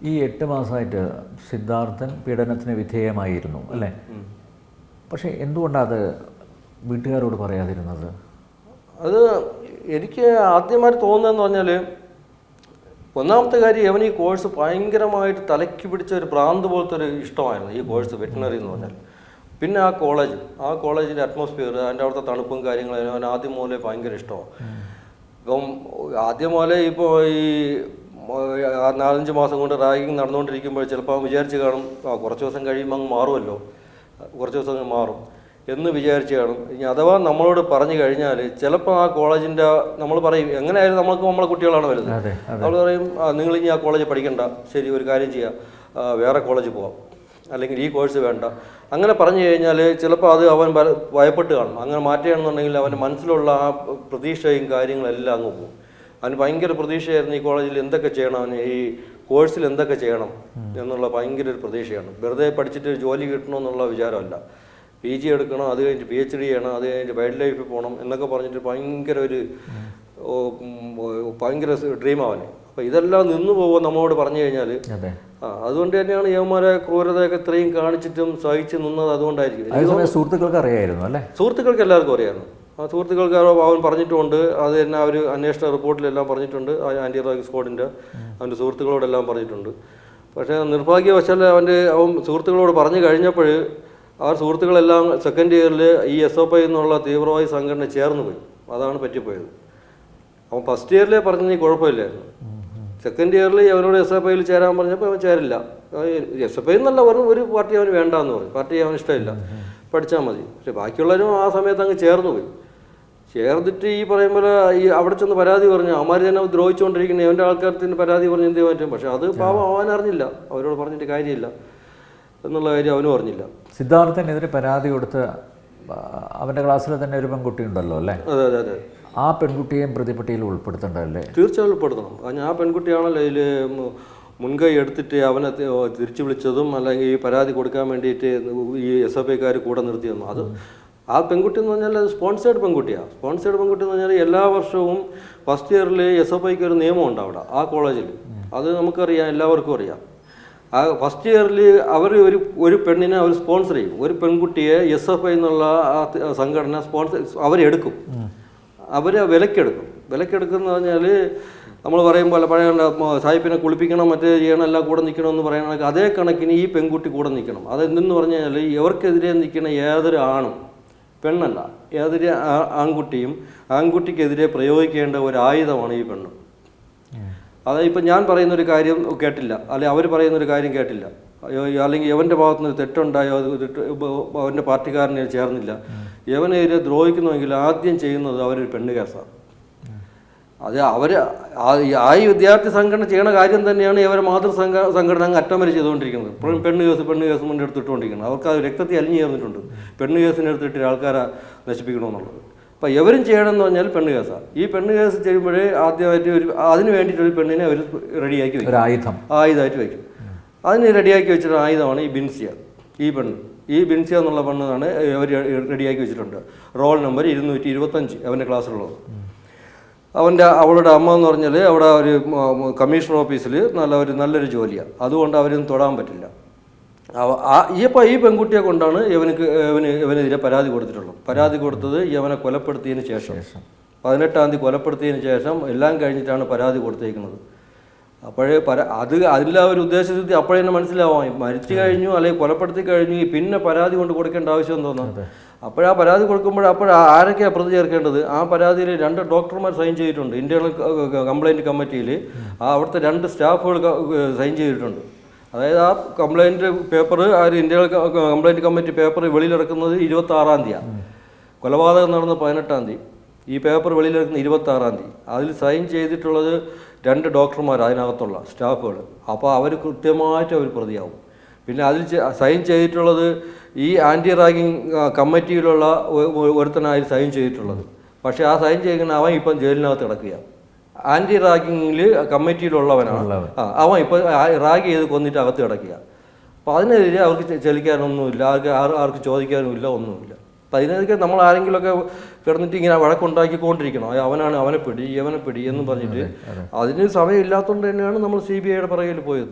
ഈ 8 മാസമായിട്ട് സിദ്ധാർത്ഥൻ പീഡനത്തിന് വിധേയമായിരുന്നു അല്ലേ? പക്ഷേ എന്തുകൊണ്ടാണ് അത് വീട്ടുകാരോട് പറയാതിരുന്നത്? അത് എനിക്ക് ആദ്യമായിട്ട് തോന്നുന്നതെന്ന് പറഞ്ഞാൽ, ഒന്നാമത്തെ കാര്യം അവൻ ഈ കോഴ്സ് ഭയങ്കരമായിട്ട് തലയ്ക്ക് പിടിച്ച ഒരു ഭ്രാന്ത് പോലത്തെ ഒരു ഇഷ്ടമായിരുന്നു ഈ കോഴ്സ്, വെറ്റിനറി എന്ന് പറഞ്ഞാൽ. പിന്നെ ആ കോളേജിൻ്റെ അറ്റ്മോസ്ഫിയർ, അതിൻ്റെ അവിടുത്തെ തണുപ്പും കാര്യങ്ങളും അവൻ ആദ്യം മുതലേ ഭയങ്കര ഇഷ്ടമാണ്. ഇപ്പം ആദ്യം മുതലേ ഇപ്പോൾ ഈ 4-5 മാസം കൊണ്ട് റാഗിങ് നടന്നുകൊണ്ടിരിക്കുമ്പോൾ ചിലപ്പോൾ വിചാരിച്ച് കാണും കുറച്ച് ദിവസം കഴിയുമ്പോൾ അങ്ങ് മാറുമല്ലോ, കുറച്ച് ദിവസം മാറും എന്ന് വിചാരിച്ച് കാണും. ഇനി അഥവാ നമ്മളോട് പറഞ്ഞു കഴിഞ്ഞാൽ ചിലപ്പോൾ ആ കോളേജിൻ്റെ നമ്മൾ പറയും, എങ്ങനെയായാലും നമ്മൾക്ക് നമ്മളെ കുട്ടികളാണ് വരുന്നത്, നമ്മൾ പറയും നിങ്ങൾ ഇനി ആ കോളേജിൽ പഠിക്കണ്ട, ശരി ഒരു കാര്യം ചെയ്യാം, വേറെ കോളേജിൽ പോവാം, അല്ലെങ്കിൽ ഈ കോഴ്സ് വേണ്ട, അങ്ങനെ പറഞ്ഞു കഴിഞ്ഞാൽ ചിലപ്പോൾ അത് അവൻ ഭയപ്പെട്ട് കാണും. അങ്ങനെ മാറ്റുകയാണെന്നുണ്ടെങ്കിൽ അവൻ്റെ മനസ്സിലുള്ള ആ പ്രതീക്ഷയും കാര്യങ്ങളെല്ലാം അങ്ങ് പോകും. അവന് ഭയങ്കര പ്രതീക്ഷയായിരുന്നു ഈ കോളേജിൽ എന്തൊക്കെ ചെയ്യണം, അവന് ഈ കോഴ്സിൽ എന്തൊക്കെ ചെയ്യണം എന്നുള്ള ഭയങ്കര ഒരു പ്രതീക്ഷയാണ്. വെറുതെ പഠിച്ചിട്ട് ജോലി കിട്ടണമെന്നുള്ള വിചാരമല്ല, PG എടുക്കണം, അത് കഴിഞ്ഞിട്ട് PhD ചെയ്യണം, അത് കഴിഞ്ഞിട്ട് വൈൽഡ് ലൈഫിൽ പോകണം എന്നൊക്കെ പറഞ്ഞിട്ട് ഭയങ്കര ഡ്രീമാവന്. അപ്പോൾ ഇതെല്ലാം നിന്നു പോകുമ്പോൾ നമ്മളോട് പറഞ്ഞു കഴിഞ്ഞാൽ അതുകൊണ്ട് തന്നെയാണ് യവന്മാരെ ക്രൂരതയൊക്കെ ഇത്രയും കാണിച്ചിട്ടും സഹിച്ച് നിന്നത്. അതുകൊണ്ടായിരിക്കും. സുഹൃത്തുക്കൾക്ക് അറിയായിരുന്നു അല്ലേ? സുഹൃത്തുക്കൾക്ക് എല്ലാവർക്കും അറിയായിരുന്നു. ആ സുഹൃത്തുക്കൾക്ക് അവൻ പറഞ്ഞിട്ടുമുണ്ട്, അത് തന്നെ അവർ അന്വേഷണ റിപ്പോർട്ടിലെല്ലാം പറഞ്ഞിട്ടുണ്ട്. ആൻറ്റി റാഗിംഗ് സ്ക്വാഡിൻ്റെ അവൻ്റെ സുഹൃത്തുക്കളോടെല്ലാം പറഞ്ഞിട്ടുണ്ട്. പക്ഷേ നിർഭാഗ്യവശാൽ അവൻ സുഹൃത്തുക്കളോട് പറഞ്ഞു കഴിഞ്ഞപ്പോൾ ആ സുഹൃത്തുക്കളെല്ലാം സെക്കൻഡ് ഇയറിൽ ഈ SFI എന്നുള്ള തീവ്രവാദി സംഘടന ചേർന്ന് പോയി. അതാണ് പറ്റിപ്പോയത്. അവൻ ഫസ്റ്റ് ഇയറിലേ പറഞ്ഞ കുഴപ്പമില്ലായിരുന്നു. സെക്കൻഡ് ഇയറിൽ അവനോട് SFIയിൽ ചേരാൻ പറഞ്ഞപ്പോൾ അവൻ ചേരില്ല. SFI എന്നല്ല പറഞ്ഞു, ഒരു പാർട്ടി അവന് വേണ്ടാന്ന് പറയും, പാർട്ടി അവന് ഇഷ്ടമില്ല, പഠിച്ചാൽ മതി. പക്ഷെ ബാക്കിയുള്ളവരും ആ സമയത്ത് അങ്ങ് ചേർന്ന് പോയി. ചേർന്നിട്ട് ഈ പറയും പോലെ ഈ അവിടെ ചെന്ന് പരാതി പറഞ്ഞു, അവന്മാർ തന്നെ ദ്രോഹിച്ചുകൊണ്ടിരിക്കുന്നത്, അവൻ്റെ ആൾക്കാർക്ക് പരാതി പറഞ്ഞ് എന്ത് പറ്റും. പക്ഷെ അത് പാവം അവൻ അറിഞ്ഞില്ല, അവരോട് പറഞ്ഞിട്ട് കാര്യമില്ല എന്നുള്ള കാര്യം അവനും അറിഞ്ഞില്ല. സിദ്ധാർത്ഥനെതിരെ പരാതി കൊടുത്ത് അവൻ്റെ ക്ലാസ്സിൽ തന്നെ ഒരു പെൺകുട്ടി ഉണ്ടല്ലോ അല്ലേ? അതെ അതെ അതെ. ആ പെൺകുട്ടിയെയും പ്രതിപട്ടികയിൽ ഉൾപ്പെടുത്തണ്ടല്ലേ? തീർച്ചയായും ഉൾപ്പെടുത്തണം. ആ പെൺകുട്ടിയാണല്ലോ ഇതിൽ മുൻകൈ എടുത്തിട്ട് അവനെ തിരിച്ചു വിളിച്ചതും അല്ലെങ്കിൽ ഈ പരാതി കൊടുക്കാൻ വേണ്ടിയിട്ട് ഈ SFIക്കാർ കൂടെ നിർത്തിയെന്നും. അത് ആ പെൺകുട്ടി എന്ന് പറഞ്ഞാൽ അത് സ്പോൺസേഡ് പെൺകുട്ടിയാണ്. സ്പോൺസേഡ് പെൺകുട്ടി എന്ന് പറഞ്ഞാൽ എല്ലാ വർഷവും ഫസ്റ്റ് ഇയറിൽ SFIക്ക് ഒരു നിയമമുണ്ട് അവിടെ ആ കോളേജിൽ. അത് നമുക്കറിയാം, എല്ലാവർക്കും അറിയാം. ആ ഫസ്റ്റ് ഇയറിൽ അവർ ഒരു പെണ്ണിനെ അവർ സ്പോൺസർ ചെയ്യും. ഒരു പെൺകുട്ടിയെ SFI എന്നുള്ള ആ സംഘടന അവരെടുക്കും, അവർ വിലക്കെടുക്കുന്ന പറഞ്ഞാൽ നമ്മൾ പറയുമ്പോൾ പഴയ സാഹിബിനെ കുളിപ്പിക്കണം, മറ്റേ ചെയ്യണം, എല്ലാം കൂടെ നിൽക്കണമെന്ന് പറയണമെങ്കിൽ അതേ കണക്കിന് ഈ പെൺകുട്ടി കൂടെ നിൽക്കണം. അതെന്തെന്ന് പറഞ്ഞു കഴിഞ്ഞാൽ ഇവർക്കെതിരെ നിൽക്കുന്ന ഏതൊരു ആണും, പെണ്ണല്ല, ഏതൊരു ആൺകുട്ടിക്കെതിരെ പ്രയോഗിക്കേണ്ട ഒരു ആയുധമാണ് ഈ പെണ്ണ്. അതായത് ഇപ്പം ഞാൻ പറയുന്നൊരു കാര്യം കേട്ടില്ല, അല്ലെങ്കിൽ അവർ പറയുന്നൊരു കാര്യം കേട്ടില്ല, അല്ലെങ്കിൽ യവൻ്റെ ഭാഗത്തുനിന്ന് തെറ്റുണ്ടായോ, അവൻ്റെ പാർട്ടിക്കാരനെ ചേർന്നില്ല, യവനെതിരെ ദ്രോഹിക്കുന്നുവെങ്കിൽ ആദ്യം ചെയ്യുന്നത് അവരൊരു പെണ്ണ് കേസാണ്. അത് ആ ഈ വിദ്യാർത്ഥി സംഘടന ചെയ്യുന്ന കാര്യം തന്നെയാണ് ഇവർ സംഘടന അങ്ങ് അറ്റം വരെ ചെയ്തുകൊണ്ടിരിക്കുന്നത്. ഇപ്പോഴും പെണ്ണ് കേസ് മുന്നേ എടുത്തിട്ടുകൊണ്ടിരിക്കുന്നത്. അവർക്ക് അത് രക്തത്തിൽ അലിഞ്ഞു ചേർന്നിട്ടുണ്ട് പെണ്ണ് കേസിനെടുത്തിട്ട് ആൾക്കാരെ നശിപ്പിക്കണമെന്നുള്ളത്. അപ്പോൾ എവരും ചെയ്യണമെന്ന് പറഞ്ഞാൽ പെണ്ണ് കേസാണ്. ഈ പെണ്ണ് കേസ് ചെയ്യുമ്പോഴേ ആദ്യമായിട്ട് അതിന് വേണ്ടിയിട്ടൊരു പെണ്ണിനെ അവർ റെഡിയാക്കി വയ്ക്കും, ആയുധമായിട്ട് വയ്ക്കും. അതിന് റെഡിയാക്കി വെച്ചിട്ട് ആയുധമാണ് ഈ ബിൻസിയ. ഈ ബിൻസിയ എന്നുള്ള പെണ്ണാണ് അവർ റെഡിയാക്കി വെച്ചിട്ടുണ്ട്. റോൾ നമ്പർ 225 അവൻ്റെ ക്ലാസ്സിലുള്ളത്. അവളുടെ അമ്മ എന്ന് പറഞ്ഞാൽ അവിടെ ഒരു കമ്മീഷണർ ഓഫീസിൽ നല്ലൊരു ജോലിയാണ്. അതുകൊണ്ട് അവരൊന്നും തൊടാൻ പറ്റില്ല. ഈ പെൺകുട്ടിയെ കൊണ്ടാണ് ഇവനെതിരെ പരാതി കൊടുത്തിട്ടുള്ളത്. പരാതി കൊടുത്തത് ഇവനെ കൊലപ്പെടുത്തിയതിന് ശേഷം, 18-ാം തീയതി കൊലപ്പെടുത്തിയതിന് ശേഷം എല്ലാം കഴിഞ്ഞിട്ടാണ് പരാതി കൊടുത്തേക്കുന്നത്. അപ്പോഴേ അതിലെ ഒരു ഉദ്ദേശശുദ്ധി അപ്പോഴേ തന്നെ മനസ്സിലാവാം. മരിച്ചു കഴിഞ്ഞു അല്ലെങ്കിൽ കൊലപ്പെടുത്തി കഴിഞ്ഞു, പിന്നെ പരാതി കൊണ്ട് കൊടുക്കേണ്ട ആവശ്യം തോന്നുന്നു. അപ്പോഴാ പരാതി കൊടുക്കുമ്പോൾ ആരൊക്കെയാണ് പ്രതി ചേർക്കേണ്ടത്? ആ പരാതിയിൽ 2 ഡോക്ടർമാർ സൈൻ ചെയ്തിട്ടുണ്ട്. ഇന്റേണൽ കംപ്ലയിൻറ്റ് കമ്മിറ്റിയിൽ അവിടുത്തെ 2 സ്റ്റാഫുകൾ സൈൻ ചെയ്തിട്ടുണ്ട്. അതായത് ആ complaint paper, internal complaint committee paper വെളിയിലിറക്കുന്നത് 26-ാം തീയതിയാണ്. കൊലപാതകം നടന്ന 18-ാം തീയതി. ഈ പേപ്പർ വെളിയിലിറക്കുന്ന 26-ാം തീയതി. അതിൽ സൈൻ ചെയ്തിട്ടുള്ളത് 2 ഡോക്ടർമാർ, അതിനകത്തുള്ള സ്റ്റാഫുകൾ. അപ്പോൾ അവർ കൃത്യമായിട്ട് അവർ പ്രതിയാവും. പിന്നെ അതിൽ സൈൻ ചെയ്തിട്ടുള്ളത് ഈ ആൻറ്റി റാഗിങ് കമ്മിറ്റിയിലുള്ള ഒരുത്തനായി സൈൻ ചെയ്തിട്ടുള്ളത്. പക്ഷേ ആ സൈൻ ചെയ്യുന്ന അവൻ ഇപ്പം ജയിലിനകത്ത് കിടക്കുകയാണ്. ആൻറ്റി റാഗിങ്ങിൽ കമ്മിറ്റിയിലുള്ളവനാണ്. അവൻ ഇപ്പോൾ റാഗ് ചെയ്ത് കൊന്നിട്ട് അകത്ത് കിടക്കുക. അപ്പോൾ അതിനെതിരെ അവർക്ക് ചലിക്കാനൊന്നുമില്ല, ആർക്ക് ചോദിക്കാനുമില്ല, ഒന്നുമില്ല. അപ്പം അതിനൊക്കെ നമ്മൾ ആരെങ്കിലുമൊക്കെ കിടന്നിട്ട് ഇങ്ങനെ വഴക്കുണ്ടാക്കിക്കൊണ്ടിരിക്കണം, അവനെ പിടി എന്ന് പറഞ്ഞിട്ട്. അതിന് സമയമില്ലാത്തതുകൊണ്ട് തന്നെയാണ് നമ്മൾ CBIയുടെ പുറകിൽ പോയത്.